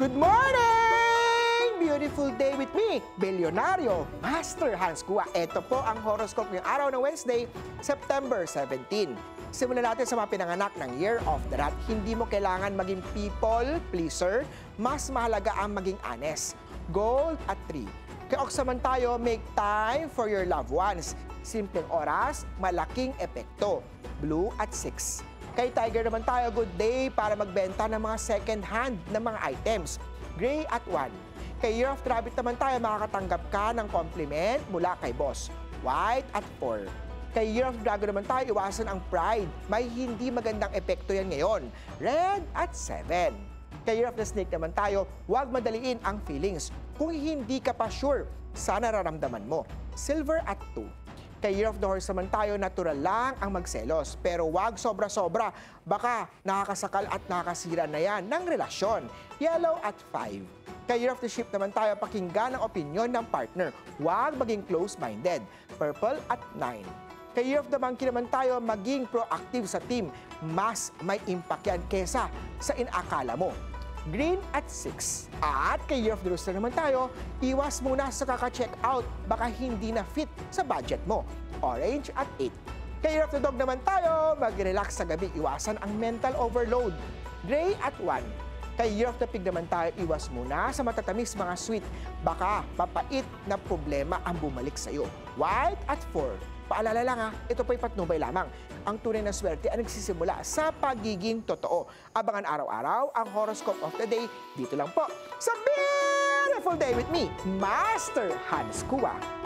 Good morning! Beautiful day with me, Bilyonaryo, Master Hans Kua. Ito po ang horoscope ngayong araw ng Wednesday, September 17. Simulan natin sa mga pinanganak ng Year of the Rat. Hindi mo kailangan maging people pleaser, mas mahalaga ang maging honest. Gold at 3. Kay Oksaman tayo, make time for your loved ones. Simpleng oras, malaking epekto. Blue at 6. Kay Tiger naman tayo, good day para magbenta ng mga second-hand na mga items. Gray at 1. Kay Year of the Rabbit naman tayo, makakatanggap ka ng compliment mula kay boss. White at 4. Kay Year of the Dragon naman tayo, iwasan ang pride. May hindi magandang epekto yan ngayon. Red at 7. Kay Year of the Snake naman tayo, huwag madaliin ang feelings. Kung hindi ka pa sure sa nararamdaman mo. Silver at 2. Kay Year of the Horse naman tayo, natural lang ang magselos. Pero wag sobra-sobra, baka nakakasakal at nakakasira na yan ng relasyon. Yellow at 5. Kay Year of the Ship naman tayo, pakinggan ang opinyon ng partner. Wag maging close-minded. Purple at 9. Kay Year of the Monkey naman tayo, maging proactive sa team. Mas may impact yan kesa sa inakala mo. Green at 6. At kay Year of the Rooster naman tayo, iwas muna sa kaka-check out, baka hindi na fit sa budget mo. Orange at 8. Kay Year of the Dog naman tayo, mag-relax sa gabi, iwasan ang mental overload. Gray at 1. Kay Year of the Pig naman tayo, iwas muna sa matatamis mga sweet, baka papait na problema ang bumalik sa'yo. White at 4. Paalala lang ito po'y patnubay lamang. Ang tunay na swerte ay nagsisimula sa pagiging totoo. Abangan araw-araw ang horoscope of the day dito lang po sa Beautiful Day with me, Master Hans Kua.